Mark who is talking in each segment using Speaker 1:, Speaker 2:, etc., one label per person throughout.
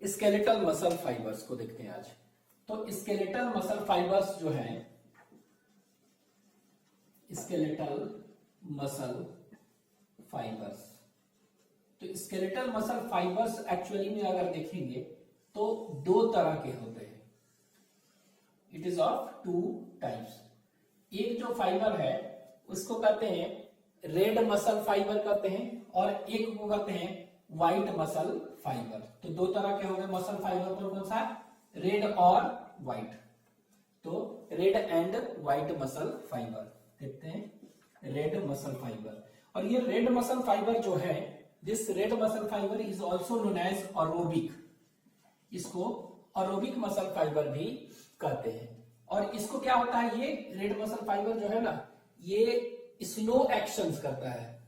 Speaker 1: Skeletal muscle fibres को देखते हैं आज। तो स्केलेटल मसल फाइबर्स जो है, स्केलेटल मसल फाइबर्स, तो स्केलेटल मसल फाइबर्स एक्चुअली में अगर देखेंगे तो दो तरह के होते हैं। It is of two types. एक जो फाइबर है उसको कहते हैं रेड मसल फाइबर कहते हैं, और एक को कहते हैं व्हाइट मसल फाइबर। तो दो तरह के हो गए मसल फाइबर, कौन कौन सा, रेड और व्हाइट। तो red and white muscle fibre देखते हैं, रेड मसल फाइबर। और ये रेड मसल फाइबर जो है, this red muscle fibre is also known as aerobic. इसको अरोबिक मसल फाइबर भी कहते हैं। और इसको क्या होता है, ये रेड मसल फाइबर जो है ना, ये स्लो एक्शंस करता है,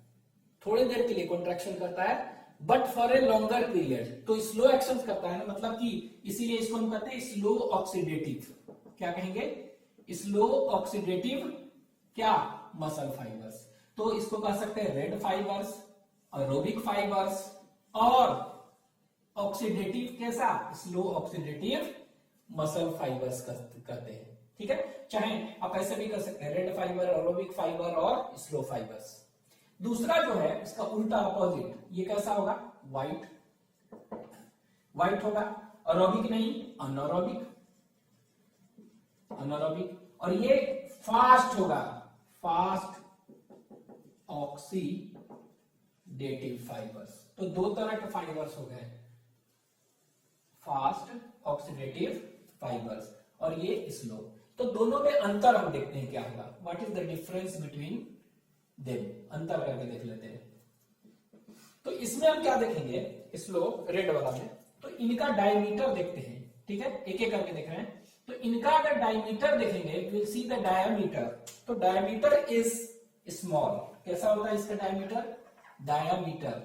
Speaker 1: थोड़ी देर के लिए कॉन्ट्रैक्शन करता है, but for a longer period. तो स्लो एक्शंस करता है ना, मतलब कि इसीलिए इसको हम कहते हैं स्लो ऑक्सीडेटिव। क्या कहेंगे, स्लो ऑक्सीडेटिव क्या, मसल फाइबर्स। तो इसको कह सकते हैं रेड फाइबर्स, एरोबिक फाइबर्स, और ऑक्सीडेटिव कैसा, स्लो ऑक्सीडेटिव मसल फाइबर्स कहते हैं। ठीक है, चाहे आप ऐसे भी कर सकते हैं, रेड फाइबर, एरोबिक फाइबर और स्लो फाइबर्स। दूसरा जो है इसका उल्टा अपोजिट, ये कैसा होगा, व्हाइट, व्हाइट होगा, एरोबिक नहीं, अनएरोबिक, अनएरोबिक। और ये फास्ट होगा, फास्ट ऑक्सीडेटिव फाइबर्स। तो दो तरह के फाइबर्स हो गए, फास्ट ऑक्सीडेटिव फाइबर्स और ये स्लो। तो दोनों में अंतर हम देखते हैं क्या होगा, what is the difference between them, अंतर करके देख लेते हैं। तो इसमें हम क्या देखेंगे, स्लो रेड वाला में, तो इनका डायमीटर देखते हैं। ठीक है, एक एक करके देख रहे हैं। तो इनका अगर डायमीटर देखेंगे, विल सी द डायमीटर। तो डायमीटर इज स्मॉल, कैसा होता है इसका डायमीटर, डायमीटर।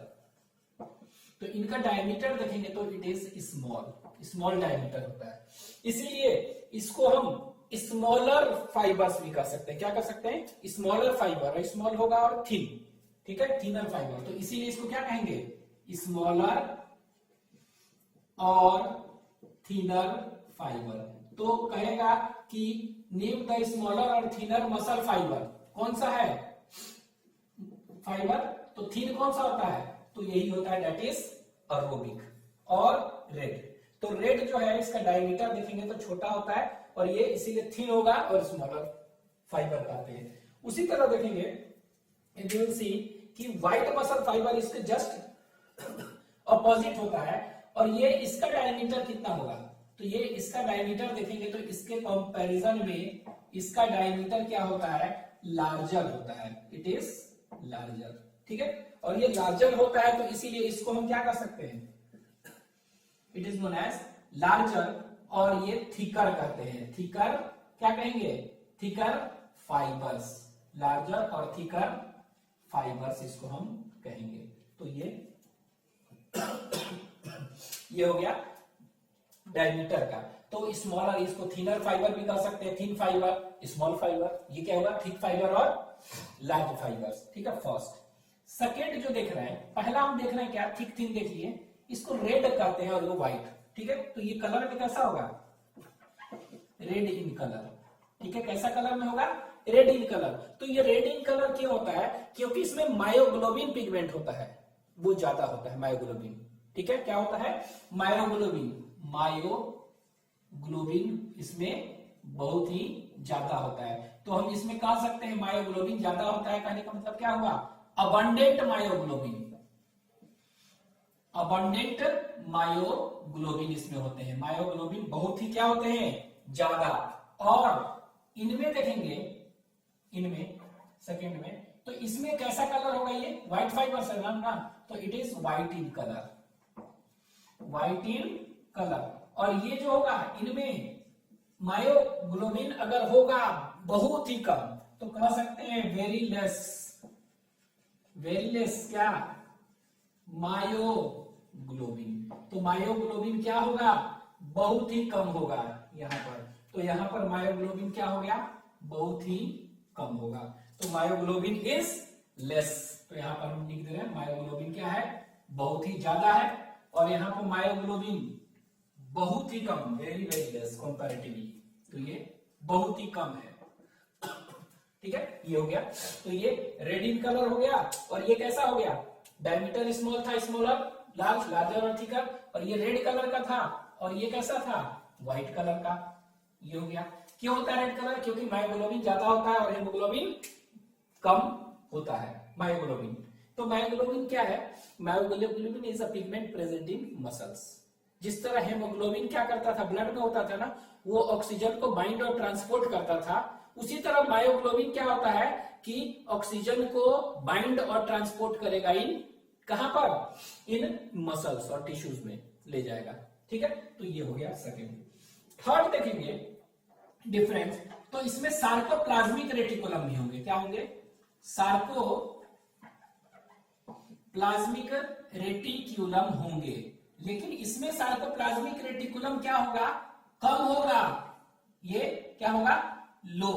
Speaker 1: तो इनका डायमीटर देखेंगे तो it is small, small diameter होता है। इसीलिए इसको हम स्मॉलर फाइबर्स भी कह सकते हैं। क्या कर सकते हैं, स्मॉलर फाइबर, स्मॉल होगा और थिन, ठीक है, थिनर फाइबर। तो इसीलिए इसको क्या कहेंगे, स्मॉलर और थिनर फाइबर। तो कहेगा कि नेम द स्मॉलर और थिनर मसल फाइबर। कौन सा है फाइबर, तो थिन कौन सा होता है, तो यही होता है, दैट इज एरोबिक। और रेड, तो रेड जो है इसका डायमीटर देखेंगे तो छोटा होता है, और ये इसीलिए थिन होगा और स्मॉलर फाइबर कहते हैं। उसी तरह देखेंगे यू विल सी कि व्हाइट मसल फाइबर इसके जस्ट अपोजिट होता है, और ये इसका डायमीटर कितना होगा, तो ये इसका डायमीटर देखेंगे तो इसके कंपैरिजन में इसका डायमीटर क्या होता है, लार्जर होता है, इट इज लार्जर। ठीक है, और ये लार्जर होता है, तो इसीलिए इसको हम क्या कर सकते हैं, it is known as larger, और ये थिकर कहते हैं। थिकर क्या कहेंगे, थिकर फाइबर्स, लार्जर और थिकर फाइबर्स इसको हम कहेंगे। तो ये हो गया डायमीटर का। तो स्मॉलर, इसको थिनर फाइबर भी कह सकते हैं, थिन फाइबर, स्मॉल फाइबर। ये क्या होगा, थिक फाइबर और लार्ज फाइबर्स। ठीक है, फर्स्ट। सेकेंड जो देख रहे हैं, पहला हम देख रहे हैं क्या, थिक थिन देख लिए, इसको रेड कहते हैं और वो व्हाइट। ठीक है, तो ये कलर में कैसा होगा, रेड इन कलर। ठीक है, कैसा कलर में होगा, रेड इन कलर। तो ये रेड इन कलर क्यों होता है, क्योंकि इसमें मायोग्लोबिन पिगमेंट होता है, वो ज्यादा होता है, मायोग्लोबिन। ठीक है, क्या होता है, मायोग्लोबिन, मायोग्लोबिन इसमें बहुत ही ज्यादा होता है। तो हम इसमें कह सकते हैं मायोग्लोबिन ज्यादा होता है, कहने का मतलब क्या हुआ, अबंडेंट मायोग्लोबिन, अबंडेंट मायोग्लोबिन इसमें होते हैं। मायोग्लोबिन बहुत ही क्या होते हैं, ज्यादा। और इनमें देखेंगे, इनमें सेकंड में, तो इसमें कैसा कलर होगा, ये व्हाइट फाइबर से ना, तो it is white in colour, white in colour. और ये जो होगा, इनमें मायोग्लोबिन अगर होगा बहुत ही कम, तो कह सकते हैं वेरी लेस, वेरी लेस क्या, मायोग्लोबिन। तो मायोग्लोबिन क्या होगा, बहुत ही कम होगा यहां पर। तो यहां पर मायोग्लोबिन क्या हो गया, बहुत ही कम होगा। तो मायोग्लोबिन इज लेस। तो यहां पर हम लिख दे रहे हैं मायोग्लोबिन क्या है, बहुत ही ज्यादा है। और यहां पर मायोग्लोबिन बहुत ही कम, वेरी वेरी लेस कंपैरेटिवली, तो ये बहुत ही कम है। ठीक है, ये हो गया। तो ये रेड इन कलर हो गया, और ये कैसा हो गया, डायमीटर स्मॉल था, स्मॉलर, लार्ज, लार्जर और थिकर, और ये रेड कलर का था, और ये कैसा था, व्हाइट कलर का, ये हो गया। क्यों होता है रेड कलर, क्योंकि मायोग्लोबिन ज्यादा होता है और हेमोग्लोबिन कम होता है, मायोग्लोबिन। तो मायोग्लोबिन क्या है, myoglobin is a pigment present in muscles. जिस तरह हेमोग्लोबिन क्या करता था, ब्लड में होता था ना, वो ऑक्सीजन को बाइंड और ट्रांसपोर्ट करता था, उसी तरह मायोग्लोबिन क्या होता है कि ऑक्सीजन को बाइंड और ट्रांसपोर्ट करेगा इन, कहां पर, इन मसल्स और टिश्यूज में ले जाएगा। ठीक है, तो ये हो गया सेकेंड। थर्ड देखेंगे डिफरेंस, तो इसमें सार्कोप्लाज्मिक रेटिकुलम भी होंगे, क्या होंगे, सार्कोप्लाज्मिक रेटिकुलम होंगे, लेकिन इसमें सार्कोप्लाज्मिक रेटिकुलम क्या होगा, कम होगा, ये क्या होगा, लो,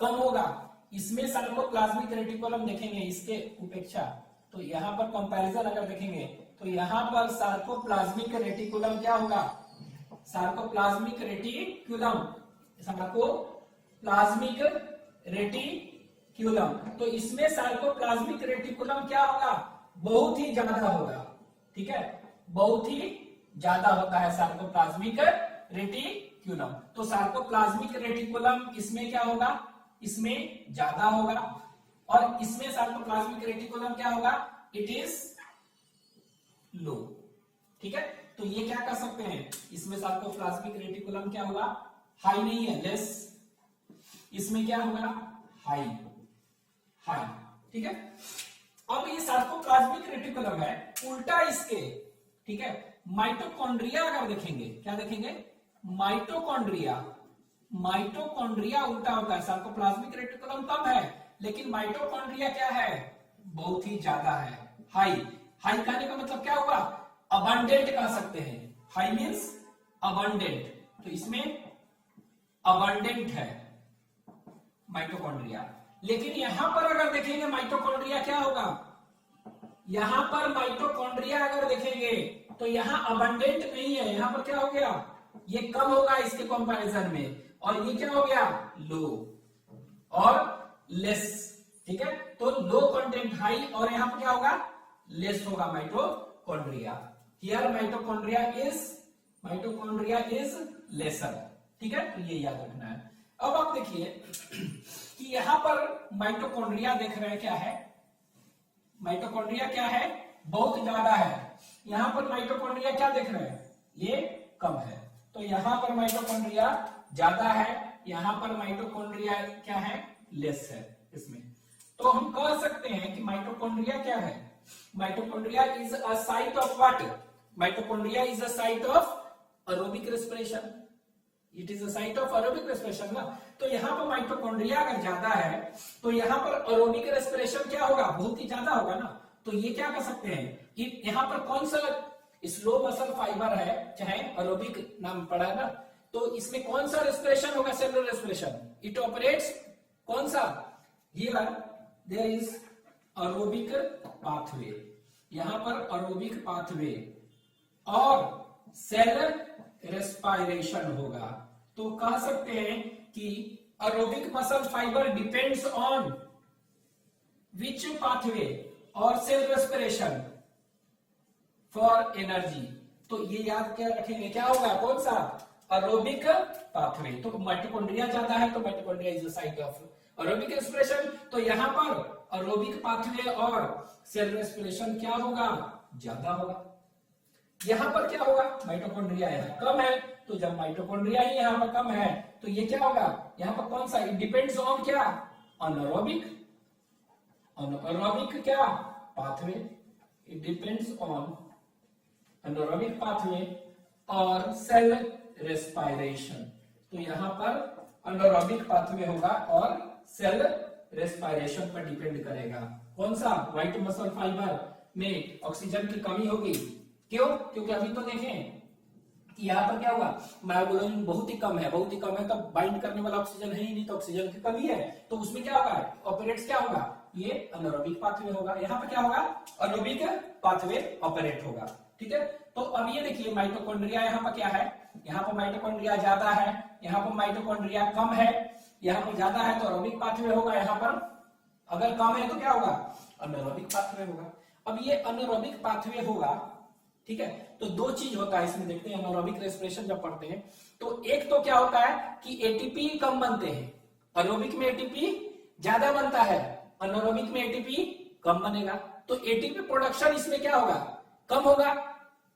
Speaker 1: कम होगा। इसमें सार्कोप्लाज्मिक रेटिकुलम देखेंगे इसके उपेक्षा, तो यहां पर कंपैरिजन अगर देखेंगे तो यहां पर सार्कोप्लाज्मिक रेटिकुलम क्या होगा, सार्कोप्लाज्मिक रेटिकुलम, सार्कोप्लाज्मिक रेटिकुलम, तो इसमें सार्कोप्लाज्मिक रेटिकुलम क्या होगा, बहुत ही ज्यादा होगा। ठीक है, बहुत ही ज्यादा होता है सार्कोप्लाज्मिक रेटिकुलम। तो सार्कोप्लाज्मिक रेटिकुलम इसमें क्या होगा, इसमें ज्यादा होगा, और इसमें सार्कोप्लाज्मिक रेटिकुलम क्या होगा, इट इज लो। ठीक है, तो ये क्या कर सकते हैं, इसमें सार्कोप्लाज्मिक रेटिकुलम क्या होगा, हाई नहीं है, लेस, इसमें क्या होगा, हाई, हाई। ठीक है, अब ये सार्कोप्लाज्मिक रेटिकुलम है, उल्टा इसके, ठीक है, माइटोकॉन्ड्रिया अगर देखेंगे, क्या देखेंगे, माइटोकॉन्ड्रिया, माइटोकॉन्ड्रिया उल्टा होता है, सार्कोप्लाज्मिक रेटिकुलम कम है, लेकिन माइटोकॉन्ड्रिया क्या है, बहुत ही ज्यादा है, हाई। हाई कहने का मतलब क्या हुआ, अबंडेंट कह सकते हैं, हाई मींस अबंडेंट, तो इसमें अबंडेंट है माइटोकॉन्ड्रिया। लेकिन यहां पर अगर देखेंगे माइटोकॉन्ड्रिया क्या होगा, यहां पर माइटोकॉन्ड्रिया अगर देखेंगे तो यहां अबंडेंट नहीं है, यहां पर क्या हो गया, ये कम होगा इसके कंपैरिजन में, और ये क्या हो गया, लो और लेस। ठीक है, तो लो कंटेंट हाई, और यहां पर क्या होगा, लेस होगा mitochondria. Here mitochondria is lesser. ठीक है, तो ये याद रखना है। अब आप देखिए कि यहां पर माइटोकॉन्ड्रिया देख रहे हैं, क्या है, माइटोकॉन्ड्रिया क्या है, बहुत ज्यादा है, यहां पर माइटोकॉन्ड्रिया क्या देख रहे हैं, ये कम है। तो यहां पर माइटोकॉन्ड्रिया ज्यादा है, यहां पर माइटोकॉन्ड्रिया क्या है, लेस है इसमें। तो हम कह सकते हैं कि माइटोकॉन्ड्रिया क्या है, mitochondria is a site of what, mitochondria is a site of aerobic respiration, it is a site of aerobic respiration ना। तो यहाँ पर माइटोकॉन्ड्रिया अगर ज्यादा है तो यहाँ पर एरोबिक रेस्पिरेशन क्या होगा, बहुत ही ज्यादा होगा ना। तो ये क्या कर सकते हैं, यहाँ पर कौन सा स्लो मसल फाइबर है, चाहे एरोबिक नाम पड़ा है ना, तो इसमें कौन सा रेस्पिरेशन होगा, सेलुलर रेस्पिरेशन, इट ऑपरेट्स कौन सा, here there is aerobic pathway, यहां पर एरोबिक पाथवे और सेल रेस्पिरेशन होगा। तो कह सकते हैं कि aerobic muscle fibre depends on which pathway और सेल रेस्पिरेशन फॉर एनर्जी। तो ये याद क्या रखेंगे, क्या होगा, कौन सा, एरोबिक पाथवे। तो माइटोकॉन्ड्रिया ज्यादा है तो mitochondria is the site of aerobic respiration, तो यहां पर एरोबिक पाथवे और सेल रेस्पिरेशन क्या होगा, ज्यादा होगा। यहां पर क्या होगा, माइटोकॉन्ड्रिया यहां कम है, तो जब माइटोकॉन्ड्रिया ही यहां पर कम है तो ये क्या होगा, यहां पर कौन सा, इट डिपेंड्स ऑन क्या, अनएरोबिक, अनएरोबिक क्या pathway, it depends on anaerobic pathway और सेल रेस्पिरेशन। तो यहां पर अनएरोबिक पाथवे होगा और सेल रेस्पिरेशन पर डिपेंड करेगा। कौन सा, व्हाइट मसल फाइबर में ऑक्सीजन की कमी होगी, क्यों, क्योंकि अभी तो देखें कि यहाँ पर क्या होगा, मायोग्लोबिन बहुत ही कम है, बहुत ही कम है, तब बाइंड करने वाला ऑक्सीजन है ही नहीं, तो ऑक्सीजन की कमी है, तो उसमें क्या होगा, ऑपरेट्स क्या होगा, ये अनएरोबिक पाथवे होगा। यहाँ पर क्या होगा, एरोबिक पाथवे ऑपरेट होगा। ठीक है, तो अब ये देखिए माइटोकॉन्ड्रिया यहाँ पर क्या है, यहाँ पर माइटोकॉन्ड्रिया ज्यादा है, यहाँ पर माइटोकॉन्ड्रिया कम है, यहाँ पर ज्यादा है तो एरोबिक पाथवे होगा, यहाँ पर अगर कम है तो क्या होगा, अनएरोबिक पाथवे होगा। अब ये अनएरोबिक पाथवे होगा, ठीक है, तो दो चीज होता है इसमें, देखते हैं एनारोबिक रेस्पिरेशन जब पढ़ते हैं तो एक तो क्या होता है कि एटीपी कम बनते हैं, एरोबिक में एटीपी ज्यादा बनता है, अनएरोबिक में एटीपी कम बनेगा, तो एटीपी प्रोडक्शन इसमें क्या होगा, कम होगा,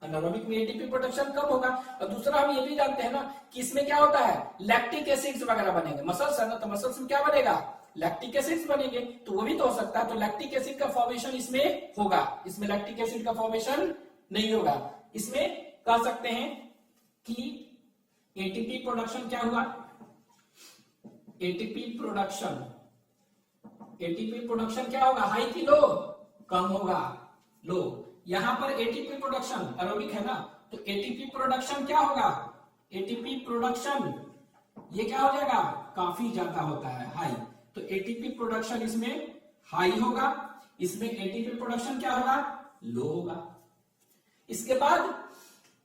Speaker 1: अनएरोबिक में एटीपी प्रोडक्शन कम होगा। और दूसरा हम ये भी जानते हैं ना कि इसमें क्या होता है, लैक्टिक एसिड्स वगैरह बनेंगे, मसल्स है ना, तो मसल्स में क्या बनेगा, लैक्टिक एसिड्स बनेंगे, तो वो भी तो हो सकता है, तो लैक्टिक एसिड का फॉर्मेशन इसमें होगा, इसमें लैक्टिक एसिड का फॉर्मेशन नहीं होगा। इसमें कह सकते हैं कि एटीपी प्रोडक्शन क्या हुआ, एटीपी प्रोडक्शन क्या होगा, हाई की लो, कम होगा, लो। यहां पर एटीपी प्रोडक्शन एरोबिक है ना, तो एटीपी प्रोडक्शन क्या होगा, एटीपी प्रोडक्शन ये क्या हो जाएगा, काफी ज्यादा होता है, हाई, तो एटीपी प्रोडक्शन इसमें हाई होगा, इसमें एटीपी प्रोडक्शन क्या होगा, लो होगा। इसके बाद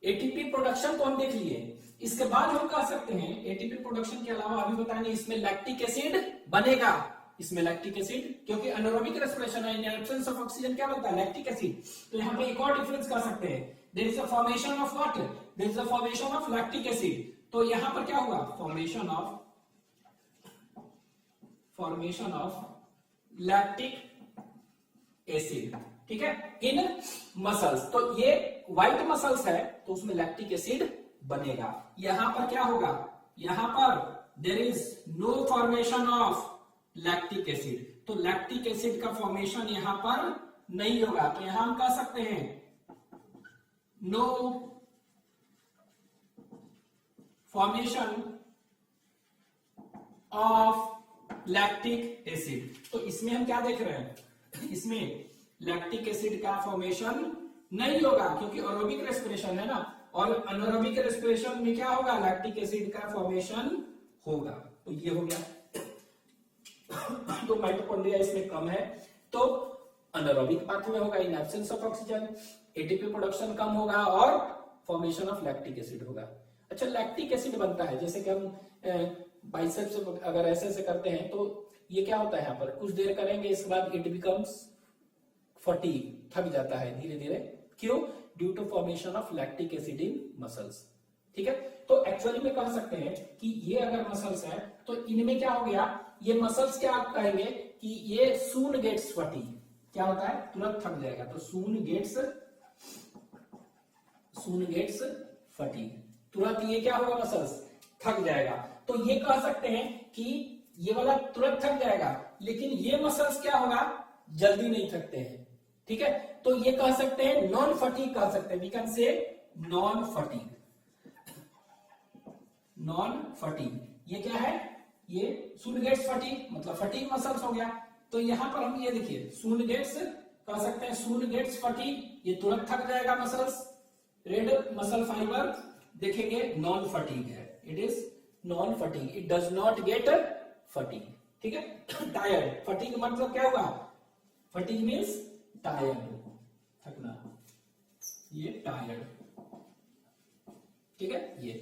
Speaker 1: एटीपी प्रोडक्शन तो हम देख लिए, इसके बाद हम कह सकते हैं एटीपी प्रोडक्शन के अलावा अभी बताएंगे इसमें लैक्टिक एसिड बनेगा, इसमें लैक्टिक एसिड, क्योंकि एनारोबिक रेस्पिरेशन है, इन एब्सेंस ऑफ ऑक्सीजन क्या बनता है, लैक्टिक एसिड। तो यहाँ पे एक और डिफरेंस कर सकते हैं, there is a formation of what, there is a formation of lactic acid, तो यहाँ पर क्या होगा, फॉर्मेशन ऑफ लैक्टिक एसिड, ठीक है, इन मसल्स। तो ये व्हाइट मसल्स है तो उसमें लैक्टिक एसिड बनेगा। यहां पर क्या होगा, यहां पर there is no formation of lactic acid, तो लैक्टिक एसिड का फॉर्मेशन यहां पर नहीं होगा, तो यहां हम कह सकते हैं no formation of lactic acid. तो इसमें हम क्या देख रहे हैं, इसमें लैक्टिक एसिड का फॉर्मेशन नहीं होगा, क्योंकि एरोबिक रेस्पिरेशन है ना, और अनएरोबिक रेस्पिरेशन में क्या होगा, लैक्टिक एसिड का फॉर्मेशन होगा। तो ये हो गया, तो माइटोकॉन्ड्रिया इसमें कम है तो अनएरोबिक पाथवे होगा, in absence of oxygen, ATP production कम होगा और फॉर्मेशन ऑफ लैक्टिक एसिड होगा। अच्छा, लैक्टिक एसिड बनता है जैसे कि हम बाइसेप्स अगर ऐसे करते हैं तो ये क्या होता है, यहाँ पर कुछ देर करेंगे इसके बाद इट बिकम्स फटीग, थक जाता है धीरे धीरे, क्यों, due to formation of lactic acid in muscles, ठीक है। तो एक्चुअली में कह सकते हैं कि ये अगर मसल्स है तो इनमें क्या हो गया, ये मसल्स क्या आप कहेंगे कि ये सून गेट्स फटीग, क्या होता है, तुरंत थक जाएगा, तो सून गेट्स फटीग, तुरंत ये क्या होगा, मसल्स थक जाएगा। तो ये कह सकते हैं कि ये वाला तुरंत थक जाएगा, लेकिन ये मसल्स क्या होगा, जल्दी नहीं थकते हैं, ठीक है। तो ये कह सकते हैं नॉन फटीग कह सकते हैं, we can say non fatigue. ये क्या है, ये सून गेट्स फटीग, मतलब फटीग मसल्स हो गया। तो यहां पर हम ये देखिए सून गेट्स कह सकते हैं, सून गेट्स फटीग, ये तुरंत थक जाएगा मसल्स। रेड मसल फाइबर देखेंगे नॉन फटीग है, it is non fatigue, it does not gate fatigue, ठीक है। टायर्ड, फटीग मतलब क्या हुआ, फटीग मीन्स टायर्ड, थकना, ये टायर्ड, ठीक है, ये।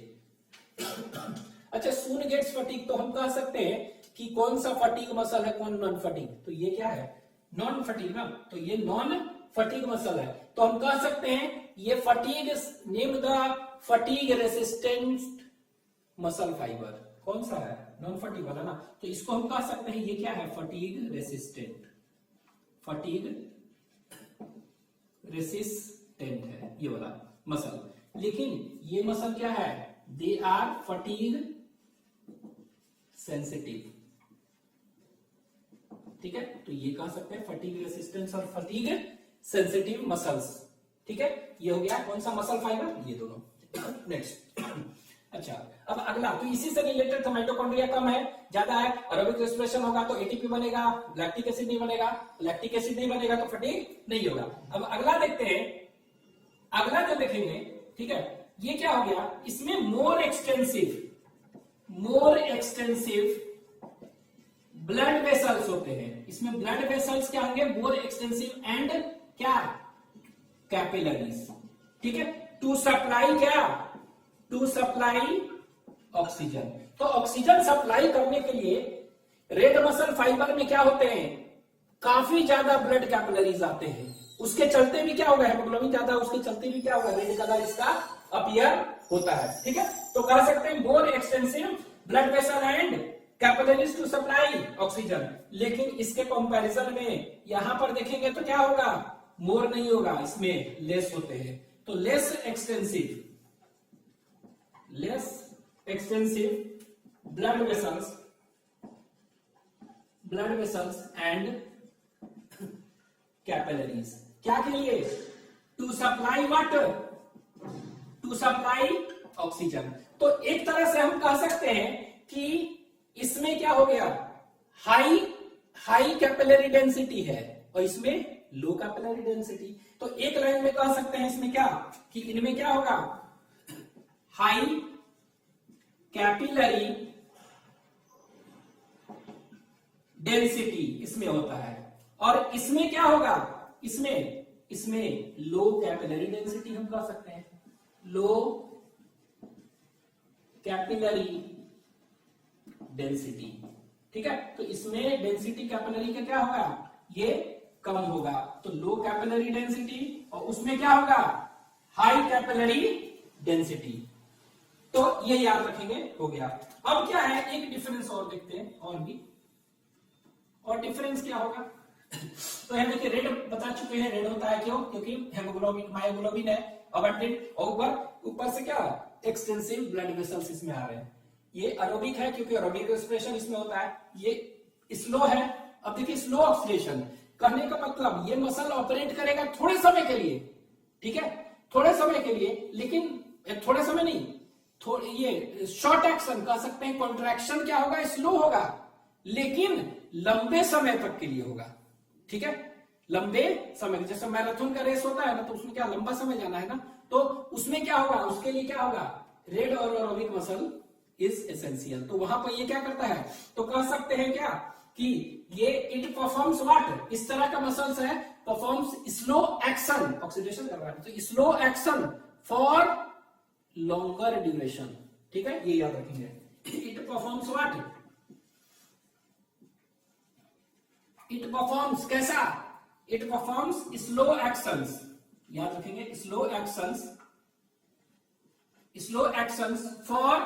Speaker 1: अच्छा, सून गेट्स फटीग, तो हम कह सकते हैं कि कौन सा फटीग मसल है, कौन नॉन फटीग, तो ये क्या है, नॉन फटीग ना, तो ये नॉन फटीग मसल है। तो हम कह सकते हैं ये fatigue, name the fatigue resistant muscle fibre, कौन सा है, नॉन फटीग वाला ना, तो इसको हम कह सकते हैं ये क्या है, फटीग रेसिस्टेंट है ये वाला मसल। लेकिन ये मसल क्या है, दे आर फटीग सेंसिटिव, ठीक है। तो ये कह सकते हैं फटीग रेसिस्टेंस और फटीग सेंसिटिव मसल्स, ठीक है। ये हो गया कौन सा मसल फाइबर, ये दोनों। नेक्स्ट, अच्छा अब अगला, तो इसी से रिलेटेड, तो माइटोकॉन्ड्रिया कम है, ज्यादा है, एरोबिक रेस्पिरेशन होगा तो एटीपी बनेगा, लैक्टिक एसिड नहीं बनेगा, लैक्टिक एसिड नहीं बनेगा तो फटीग नहीं होगा। अब अगला देखते हैं, अगला जो देखेंगे, ठीक है, ये क्या हो गया, इसमें मोर एक्सटेंसिव ब्लड वेसल्स होते हैं, इसमें ब्लड वेसल्स क्या होंगे, मोर एक्सटेंसिव एंड क्या, कैपिलरीज, ठीक है, टू सप्लाई क्या, टू सप्लाई ऑक्सीजन। तो ऑक्सीजन सप्लाई करने के लिए रेड मसल फाइबर में क्या होते हैं, काफी ज्यादा ब्लड कैपिलरीज आते हैं, उसके चलते भी क्या होगा, हेमोग्लोबिन ज्यादा, उसके चलते भी क्या होगा, रेड कलर इसका अपीयर होता है। ठीक है, तो कह सकते हैं more extensive blood vessel and capillaries to supply oxygen. लेकिन इसके कंपैरिजन में यहां पर देखेंगे तो क्या होगा, मोर नहीं होगा, इसमें लेस होते हैं। तो less extensive blood vessels and capillaries, क्या के लिए, to supply water, to supply oxygen. तो एक तरह से हम कह सकते हैं कि इसमें क्या हो गया, हाई कैपिलरी डेंसिटी है और इसमें लो कैपिलरी डेंसिटी। तो एक लाइन में कह सकते हैं इसमें क्या, कि इनमें क्या होगा, हाई कैपिलरी डेंसिटी इसमें होता है, और इसमें क्या होगा, इसमें लो कैपिलरी डेंसिटी हम कह सकते हैं, लो कैपिलरी डेंसिटी। ठीक है, तो इसमें डेंसिटी कैपिलरी का क्या होगा, ये कम होगा, तो लो कैपिलरी डेंसिटी, और उसमें क्या होगा, हाई कैपिलरी डेंसिटी। तो ये याद रखेंगे, हो गया। अब क्या है, एक डिफरेंस और देखते हैं, और डिफरेंस क्या होगा। तो है देखिए, रेड बता चुके हैं, रेड होता है क्यों, क्योंकि हेमोग्लोबिन मायोग्लोबिन है अबंडेंट, और ऊपर से क्या, एक्सटेंसिव ब्लड वेसल्स इसमें आ रहे हैं। ये एरोबिक है क्योंकि एरोबिक रेस्पिरेशन इसमें होता है, ये स्लो है। अब देखिए, स्लो ऑक्सीडेशन करने का मतलब ये मसल ऑपरेट करेगा थोड़े समय के लिए, ठीक है, थोड़े समय के लिए, लेकिन थोड़े समय नहीं, ये शॉर्ट एक्शन कह सकते हैं, कॉन्ट्रैक्शन क्या होगा, स्लो होगा, लेकिन लंबे समय तक के लिए होगा। ठीक है, लंबे समय, जैसे मैराथन का रेस होता है ना, तो उसमें क्या लंबा समय जाना है ना, तो उसमें क्या होगा, उसके लिए क्या होगा, रेड और एरोबिक मसल इज एसेंशियल। तो वहां पर ये क्या करता है, तो कह सकते हैं क्या, कि ये इट परफॉर्म्स व्हाट, इस तरह का मसल्स है, परफॉर्म्स स्लो एक्शन, ऑक्सीडेशन करवा रहे, तो slow action for longer duration. ठीक है, ये याद रखेंगे, it performs what, it performs कैसा, इट परफॉर्म्स स्लो एक्शंस, याद रखेंगे, slow actions for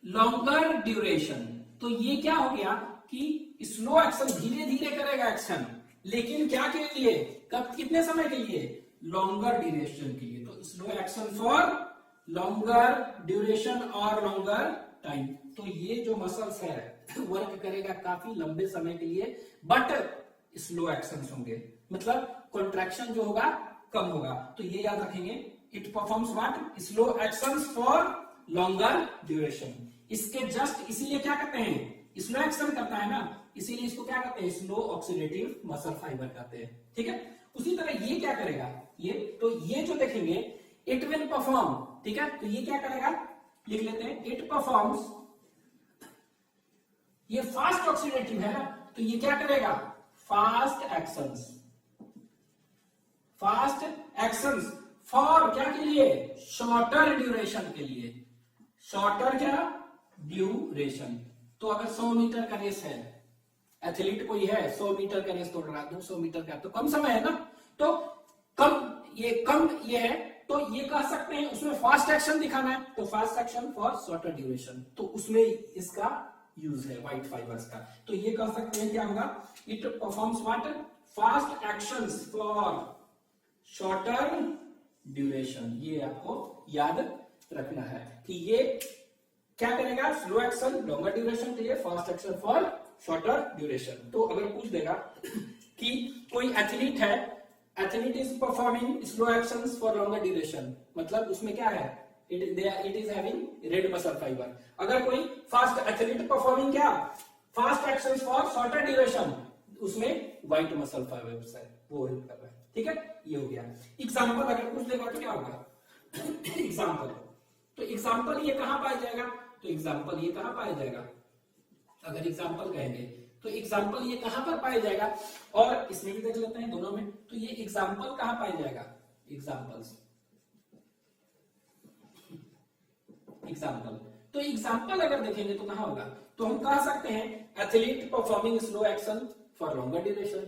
Speaker 1: longer duration. तो ये क्या हो गया, कि स्लो एक्शन, धीरे धीरे करेगा एक्शन, लेकिन क्या के लिए, कब, कितने समय के लिए, लॉन्गर ड्यूरेशन के लिए। तो slow action for longer duration और लॉन्गर टाइम। तो ये जो मसल्स है वर्क करेगा काफी लंबे समय के लिए, बट स्लो एक्शंस होंगे, मतलब कॉन्ट्रैक्शन जो होगा कम होगा। तो ये याद रखेंगे, it performs what, slow actions for longer duration. इसके जस्ट इसीलिए क्या कहते हैं, स्लो एक्शन करता है ना, इसीलिए इसको क्या कहते हैं, स्लो ऑक्सीडेटिव मसल फाइबर कहते हैं। ठीक है, उसी तरह ये क्या करेगा, ये तो ये जो देखेंगे, इट विल परफॉर्म। ठीक है, तो ये क्या करेगा, लिख लेते हैं, इट परफॉर्म्स, ये फास्ट ऑक्सीडेटिव है ना, तो ये क्या करेगा, फास्ट एक्शंस फॉर क्या के लिए, शॉर्टर ड्यूरेशन के लिए, शॉर्टर क्या, ड्यूरेशन। तो अगर 100 मीटर का रेस है, एथलीट कोई है 100 मीटर का रेस दौड़ रहा है, 200 मीटर का, तो कम समय है ना, तो कम ये है, तो ये कह सकते हैं उसमें फास्ट एक्शन दिखाना है, तो fast action for shorter duration, तो उसमें इसका यूज है व्हाइट फाइबर्स का। तो ये कह सकते हैं क्या होगा, it performs what, fast actions for shorter duration. ये आपको याद रखना है कि ये क्या करेगा, स्लो एक्शन लॉन्गर ड्यूरेशन के लिए, fast action for shorter duration. तो अगर पूछ देगा कि कोई एथलीट है, athlete is performing slow actions for longer duration, मतलब उसमें क्या है, it is having red muscle fibre. अगर कोई फास्ट एथलीट परफॉर्मिंग क्या, fast actions for shorter duration, उसमें व्हाइट मसल फाइबर्स है, वो हेल्प कर रहा है। ठीक है, ये हो गया। एग्जांपल अगर पूछ देगा तो क्या होगा, एग्जांपल, तो एग्जांपल ये कहां पाया जाएगा, तो एग्जांपल ये कहां पाया जाएगा, अगर एग्जांपल कहेंगे तो एग्जांपल ये कहां पर पाया जाएगा, और इसमें भी देख लेते हैं दोनों में, तो ये एग्जांपल कहां पाया जाएगा, एग्जांपल्स एग्जाम्पल। तो एग्जाम्पल अगर देखेंगे तो कहां होगा, तो हम कह सकते हैं athlete performing slow action for longer duration,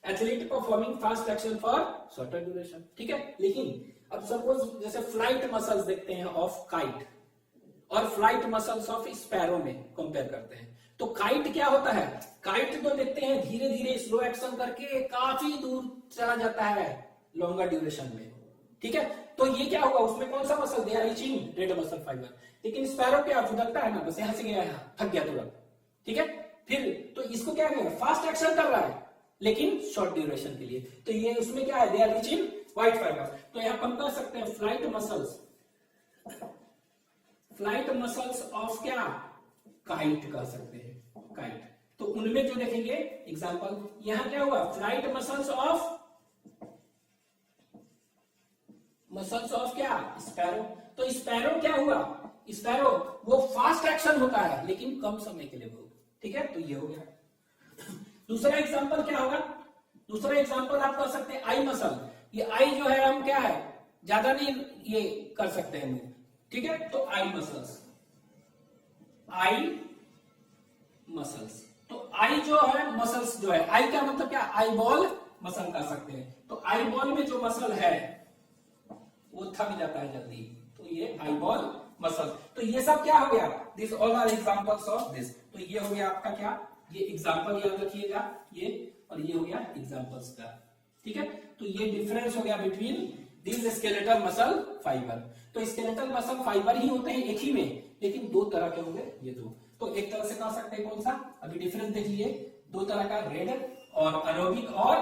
Speaker 1: athlete performing fast action for shorter duration. ठीक है, लेकिन अब सपोज जैसे फ्लाइट मसल्स देखते हैं ऑफ काइट और फ्लाइट मसल्स ऑफ स्पैरो में कंपेयर करते हैं, तो काइट क्या होता है, काइट तो देखते हैं धीरे धीरे स्लो एक्शन करके काफी दूर चला जाता है लॉन्गर ड्यूरेशन में। ठीक है, तो ये क्या होगा, उसमें कौन सा muscle, they are reaching red muscle fibre. लेकिन स्पैरो क्या फुदकता है ना, बस यहां से गया यहाँ थक गया तुरंत। ठीक है, फिर तो इसको क्या करेगा, फास्ट एक्शन कर रहा है लेकिन शॉर्ट ड्यूरेशन के लिए, तो ये उसमें क्या है, they are reaching white fibre. तो यहां हम कह सकते हैं फ्लाइट मसल्स ऑफ क्या, काइट कह सकते हैं, काइट। तो उनमें जो देखेंगे एग्जांपल, यहां क्या हुआ, फ्लाइट मसल्स ऑफ क्या, स्पैरो। तो स्पैरो क्या हुआ, स्पैरो वो फास्ट एक्शन होता है लेकिन कम समय के लिए बहुत। ठीक है, तो ये हो गया। दूसरा एग्जांपल क्या होगा, दूसरा एग्जांपल आप कह सकते हैं आई मसल। ये आई जो है हम क्या है, ज्यादा नहीं ये कर सकते हैं मूव। ठीक है, तो आई मसल्स, तो आई जो है मसल्स जो है, आई का मतलब क्या, आई बॉल मसल कह सकते हैं। तो आई बॉल में जो मसल है वो थक जाता है जल्दी, तो ये आई बॉल मसल। तो ये सब क्या हो गया, this all are examples of this. तो ये हो गया आपका क्या, ये एग्जांपल याद रखिएगा ये, और ये हो गया एग्जांपल्स का। ठीक है, तो ये डिफरेंस हो गया between this skeletal muscle fibre. तो स्केलेटल मसल फाइबर ही होते हैं एक ही में, लेकिन दो तरह के होंगे ये दो। तो एक तरह से कह सकते हैं कौन सा, अभी डिफरेंस देख लिए, दो तरह का, रेड और एरोबिक और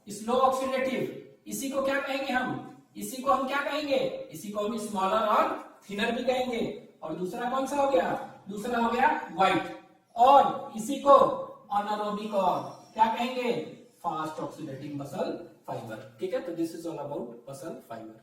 Speaker 1: स्लो ऑक्सीडेटिव। इसी को क्या कहेंगे हम, इसी को हम क्या कहेंगे, इसी को हम स्मॉलर और थिनर भी कहेंगे। और दूसरा कौन सा हो गया, दूसरा हो गया व्हाइट, और इसी को अनएरोबिक और क्या कहेंगे, फास्ट ऑक्सीडेटिंग मसल फाइबर। ठीक है, तो this is all about muscle fibre.